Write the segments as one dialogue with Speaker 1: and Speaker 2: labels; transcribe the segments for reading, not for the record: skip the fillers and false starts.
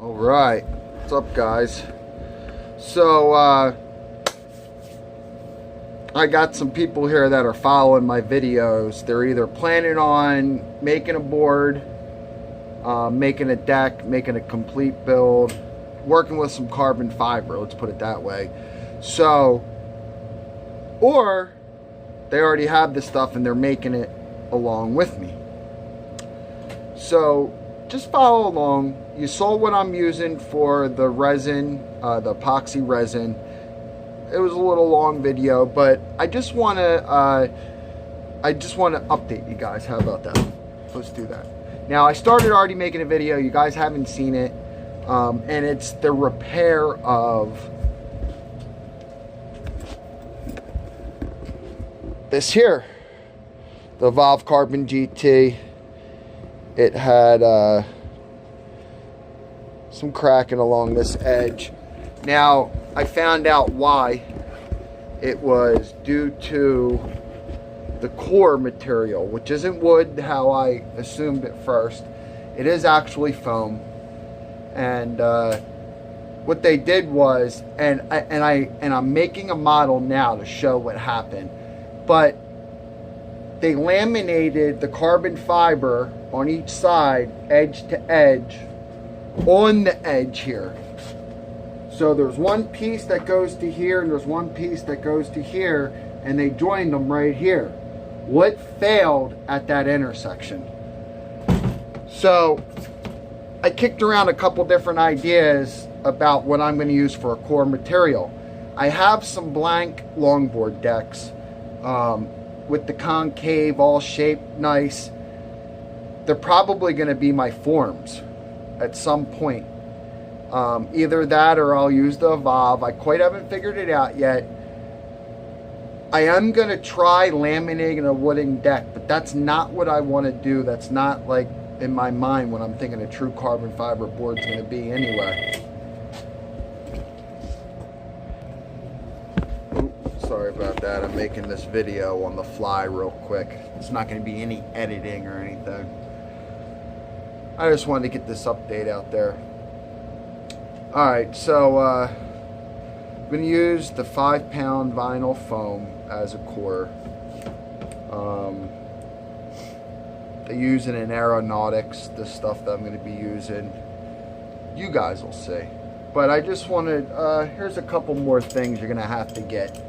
Speaker 1: Alright, what's up guys? So I got some people here that are following my videos. They're either planning on making a board, making a deck, making a complete build, working with some carbon fiber, let's put it that way. So, or they already have this stuff and they're making it along with me. So just follow along. You saw what I'm using for the resin, the epoxy resin. It was a little long video, but I just want to update you guys. How about that? Let's do that. Now, I started already making a video. You guys haven't seen it, and it's the repair of this here, the Valve Carbon GT. It had some cracking along this edge. Now, I found out why. It was due to the core material, which isn't wood, how I assumed at first. It is actually foam. And what they did was, and I'm making a model now to show what happened, but they laminated the carbon fiber on each side, edge to edge, on the edge here. So there's one piece that goes to here and there's one piece that goes to here, and they joined them right here. What failed at that intersection? So I kicked around a couple different ideas about what I'm going to use for a core material. I have some blank longboard decks with the concave, all shaped nice. They're probably going to be my forms at some point. Either that or I'll use the Valve. I quite haven't figured it out yet. I am going to try laminating a wooden deck, but that's not what I want to do. That's not like in my mind when I'm thinking a true carbon fiber board's going to be anyway. Oops, sorry about that. I'm making this video on the fly real quick. It's not going to be any editing or anything. I just wanted to get this update out there. Alright, so I'm going to use the 5-pound vinyl foam as a core. They use it in aeronautics, the stuff that I'm going to be using. You guys will see. But I just wanted, here's a couple more things you're going to have to get.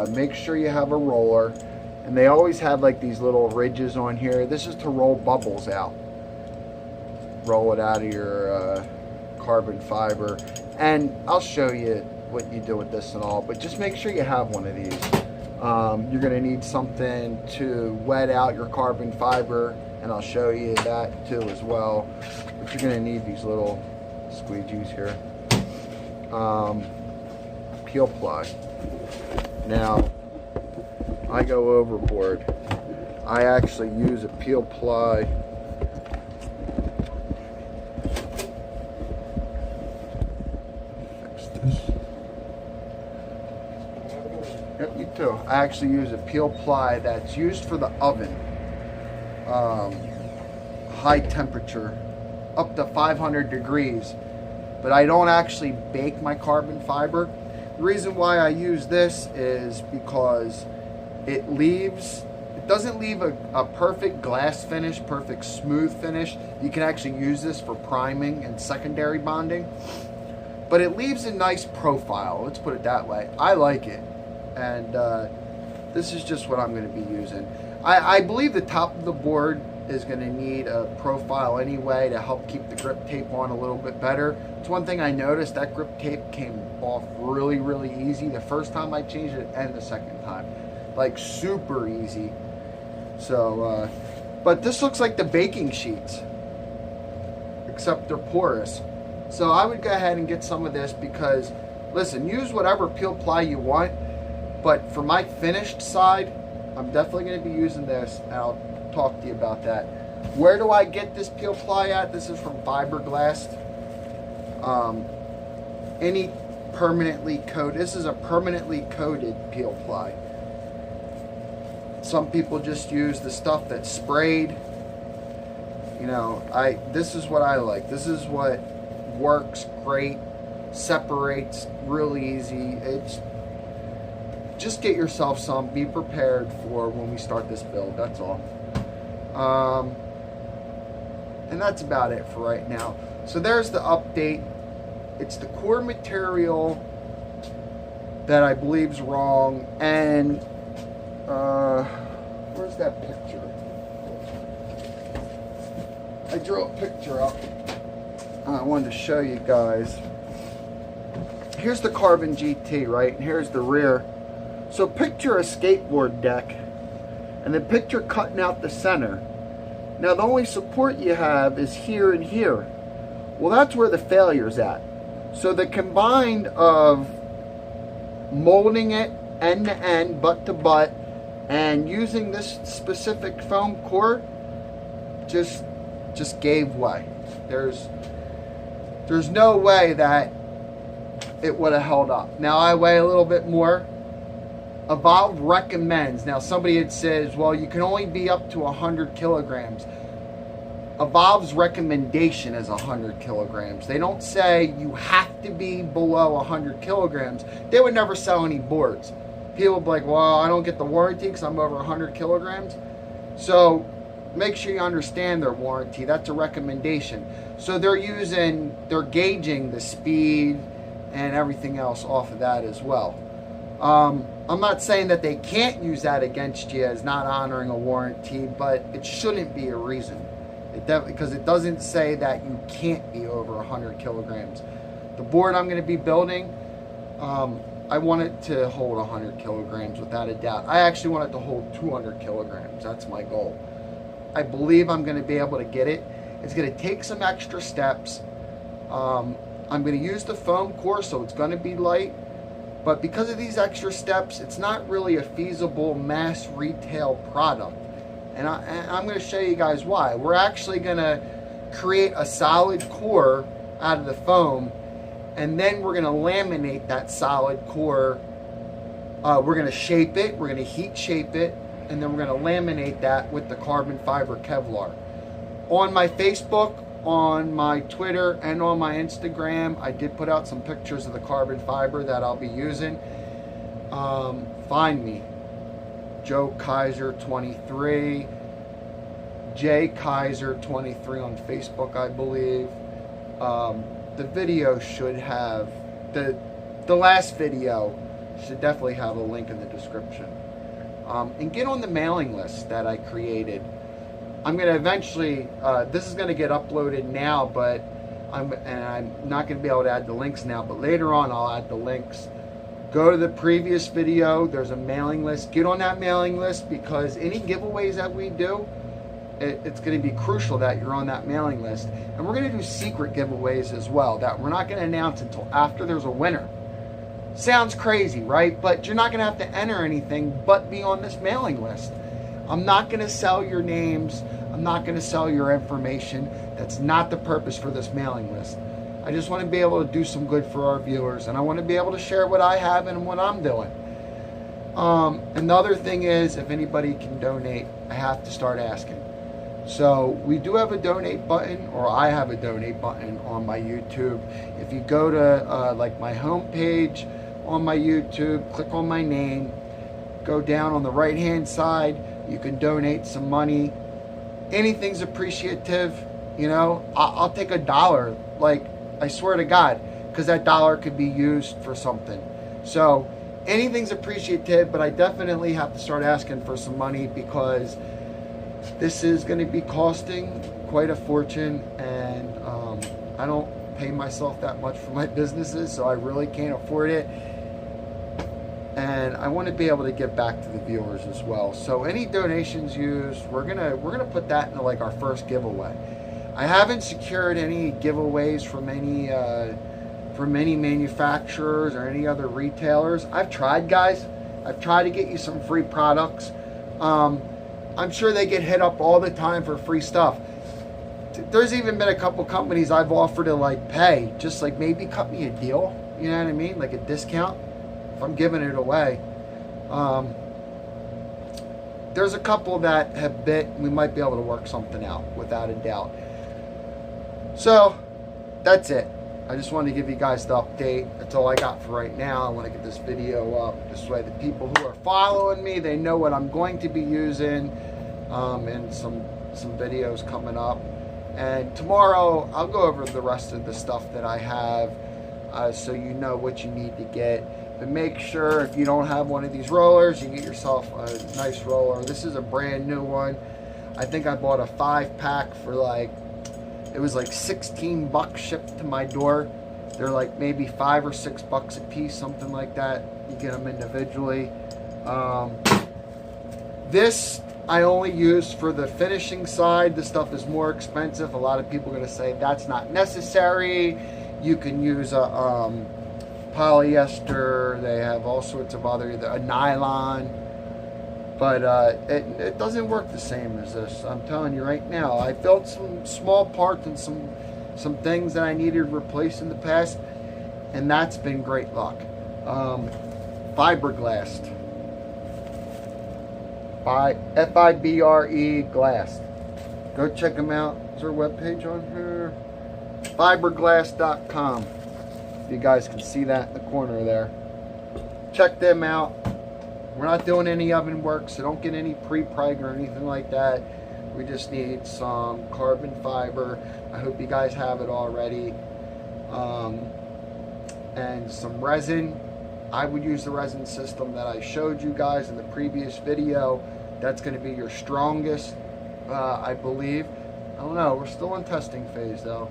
Speaker 1: Make sure you have a roller. And they always have like these little ridges on here. This is to roll bubbles out. Roll it out of your carbon fiber, and I'll show you what you do with this and all, but just make sure you have one of these. You're going to need something to wet out your carbon fiber, and I'll show you that too as well. But you're going to need these little squeegees here. Peel ply. Now, I go overboard. I actually use a peel ply. Yep, you too. I actually use a peel ply that's used for the oven. High temperature, up to 500 degrees. But I don't actually bake my carbon fiber. The reason why I use this is because it doesn't leave a perfect glass finish, perfect smooth finish. You can actually use this for priming and secondary bonding. But it leaves a nice profile, let's put it that way. I like it. And this is just what I'm going to be using. I believe the top of the board is going to need a profile anyway to help keep the grip tape on a little bit better. It's one thing I noticed, that grip tape came off really, really easy the first time I changed it and the second time. Like super easy. So, but this looks like the baking sheets, except they're porous. So I would go ahead and get some of this because, listen, use whatever peel ply you want, but for my finished side, I'm definitely going to be using this, and I'll talk to you about that. Where do I get this peel ply at? This is from Fiberglass. Any permanently coated, this is a permanently coated peel ply. Some people just use the stuff that's sprayed. You know, this is what I like. This is what works great, separates real easy. It's just get yourself some, be prepared for when we start this build, that's all. And that's about it for right now. So there's the update. It's the core material that I believe is wrong, and where's that picture? I drew a picture up. I wanted to show you guys. Here's the Carbon GT, right? And here's the rear. So picture a skateboard deck, and then picture cutting out the center. Now the only support you have is here and here. Well, that's where the failure's at. So the combined of molding it end to end, butt to butt, and using this specific foam core just gave way. There's no way that it would have held up. Now I weigh a little bit more. Evolve recommends, now somebody had says, well, you can only be up to 100 kilograms. Evolve's recommendation is 100 kilograms. They don't say you have to be below 100 kilograms. They would never sell any boards. People would be like, well, I don't get the warranty because I'm over 100 kilograms. So make sure you understand their warranty. That's a recommendation. So they're gauging the speed and everything else off of that as well. I'm not saying that they can't use that against you as not honoring a warranty, but it shouldn't be a reason. Because it doesn't say that you can't be over 100 kilograms. The board I'm going to be building, I want it to hold 100 kilograms without a doubt. I actually want it to hold 200 kilograms. That's my goal. I believe I'm going to be able to get it. It's going to take some extra steps. I'm going to use the foam core, so it's going to be light. But because of these extra steps, it's not really a feasible mass retail product. And I'm going to show you guys why. We're actually going to create a solid core out of the foam, and then we're going to laminate that solid core. We're going to shape it, we're going to heat shape it, and then we're going to laminate that with the carbon fiber Kevlar. On my Facebook, on my Twitter, and on my Instagram, I did put out some pictures of the carbon fiber that I'll be using. Find me. Joe Kaiser 23, J Kaiser 23 on Facebook, I believe. The video should have the last video should definitely have a link in the description. And get on the mailing list that I created. I'm going to eventually, this is going to get uploaded now, but I'm not going to be able to add the links now, but later on I'll add the links. Go to the previous video, there's a mailing list. Get on that mailing list, because any giveaways that we do, it's going to be crucial that you're on that mailing list. And we're going to do secret giveaways as well that we're not going to announce until after there's a winner. Sounds crazy, right? But you're not going to have to enter anything but be on this mailing list. I'm not going to sell your names. I'm not going to sell your information. That's not the purpose for this mailing list. I just want to be able to do some good for our viewers, and I want to be able to share what I have and what I'm doing. Another thing is, if anybody can donate, I have to start asking. So we do have a donate button, or I have a donate button on my YouTube. If you go to like my homepage on my YouTube, click on my name, go down on the right hand side, you can donate some money. Anything's appreciative, you know. I'll take $1, like, I swear to God, because that dollar could be used for something. So anything's appreciative, but I definitely have to start asking for some money, because this is going to be costing quite a fortune, and I don't pay myself that much for my businesses, so I really can't afford it. And I want to be able to give back to the viewers as well. So any donations used, we're gonna put that into like our first giveaway. I haven't secured any giveaways from any manufacturers or any other retailers. I've tried, guys. I've tried to get you some free products. I'm sure they get hit up all the time for free stuff. There's even been a couple companies I've offered to like pay, just like maybe cut me a deal. You know what I mean? Like a discount if I'm giving it away. There's a couple that have bit. We might be able to work something out without a doubt. So that's it. I just wanted to give you guys the update. That's all I got for right now. I want to get this video up. This way the people who are following me, they know what I'm going to be using, and some videos coming up. And tomorrow I'll go over the rest of the stuff that I have, so you know what you need to get. But make sure if you don't have one of these rollers, you get yourself a nice roller. This is a brand new one. I think I bought a 5-pack for it was like 16 bucks shipped to my door. They're like maybe $5 or $6 a piece, something like that. You get them individually. This I only use for the finishing side. This stuff is more expensive. A lot of people are going to say that's not necessary. You can use a polyester. They have all sorts of other, a nylon. But it doesn't work the same as this. I'm telling you right now. I felt some small parts and some things that I needed replaced in the past, and that's been great luck. Fiberglass. Fibre glass. Go check them out. Is there a webpage on here? Fiberglass.com. You guys can see that in the corner there. Check them out. We're not doing any oven work, so don't get any pre-preg or anything like that. We just need some carbon fiber. I hope you guys have it already. And some resin. I would use the resin system that I showed you guys in the previous video. That's going to be your strongest, I believe. I don't know. We're still in testing phase, though.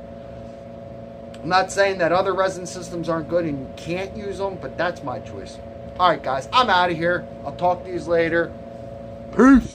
Speaker 1: I'm not saying that other resin systems aren't good and you can't use them, but that's my choice. All right, guys, I'm out of here. I'll talk to you later. Peace.